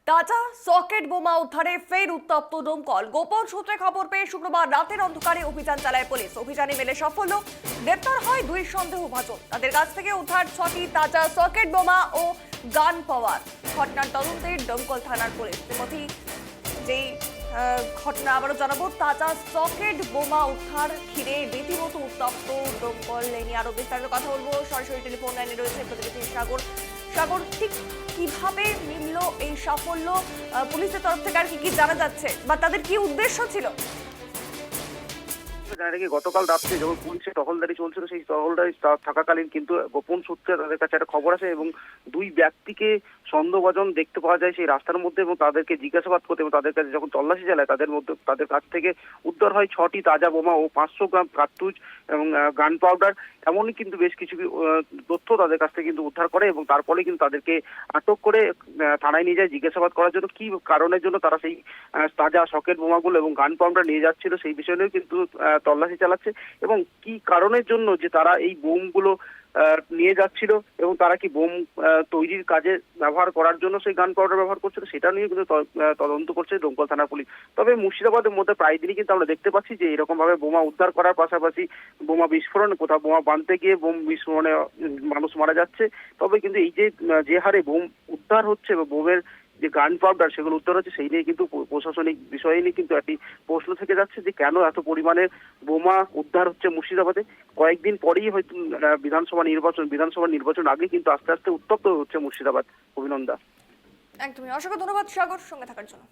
তাজা সকেট বোমা উদ্ধারে ফের উত্তপ্ত দমকল। গোপন সূত্রে খবর পেয়ে শুক্রবার রাতের অন্ধকারে অভিযান চালায় পুলিশ। অভিযানে মেলে সাফল্য, গ্রেপ্তার হয় দুই সন্দেহভাজন। তাদের কাছ থেকে উদ্ধার 6টি তাজা সকেট বোমা ও গান পাওয়ার। ঘটনার তদন্তে দমকল থানার পুলিশ। যেই ঘটনা আবারও জানাবো, তাজা সকেট বোমা উদ্ধার ঘিরে রীতিমতো উত্তপ্ত দমকল। এই নিয়ে আরো বিস্তারিত কথা বলবো। সরাসরি টেলিফোন লাইনে রয়েছে প্রতিনিধি সাগর। সাগর, ঠিক কিভাবে মিলল এই সাফল্য? পুলিশের তরফ থেকে আর কি জানা যাচ্ছে, বা তাদের কি উদ্দেশ্য ছিল? গতকাল রাত্রে যখন পুলিশের টহলদারি চলছিল, সেই টহলদারি থাকাকালীন কিন্তু গোপন সূত্রে তাদের কাছে একটা খবর আসে এবং দুই ব্যক্তিকে সন্দেহভাজন দেখতে পাওয়া যায় সেই রাস্তার মধ্যে, এবং তাদেরকে জিজ্ঞাসাবাদ করতে এবং তাদের কাছে যখন তল্লাশি চালায় তাদের কাছ থেকে উদ্ধার হয় 6টি তাজা বোমা ও 500 গ্রাম কার্তুজ এবং গান পাউডার। এমনই কিন্তু বেশ কিছু তথ্য তাদের কাছ থেকে কিন্তু উদ্ধার করে এবং তারপরে কিন্তু তাদেরকে আটক করে থানায় নিয়ে যায় জিজ্ঞাসাবাদ করার জন্য। কি কারণের জন্য তারা সেই তাজা সকেট বোমাগুলো এবং গান পাউডার নিয়ে যাচ্ছিল সেই বিষয় নিয়েও কিন্তু তল্লাশি চালাচ্ছে, এবং কি কারণের জন্য যে তারা এই বোমগুলো নিয়ে যাচ্ছিল এবং তারা কি বোম তৈরির কাজে ব্যবহার করার জন্য সেই গান পাউডার ব্যবহার করছিল সেটা নিয়ে কিন্তু তদন্ত করছে দমকল থানা পুলিশ। তবে মুর্শিদাবাদের মধ্যে প্রায় দিনই কিন্তু আমরা দেখতে পাচ্ছি যে এরকম ভাবে বোমা উদ্ধার করার পাশাপাশি বোমা বিস্ফোরণ, কোথাও বোমা বাঁধতে গিয়ে বোম বিস্ফোরণে মানুষ মারা যাচ্ছে। তবে কিন্তু এই যে হারে বোম উদ্ধার হচ্ছে বা বোমের যে গান পাউডার সেগুলো উদ্ধার হচ্ছে, সেই নিয়ে কিন্তু প্রশাসনিক বিষয় নিয়ে কিন্তু একটি প্রশ্ন থেকে যাচ্ছে যে কেন এত পরিমাণে বোমা উদ্ধার হচ্ছে মুর্শিদাবাদে। কয়েকদিন পরেই হয়তো বিধানসভা নির্বাচন আগে কিন্তু আস্তে আস্তে উত্তপ্ত হচ্ছে মুর্শিদাবাদ। অভিনন্দন। একদমই, অসংখ্য ধন্যবাদ সাগর সঙ্গে থাকার জন্য।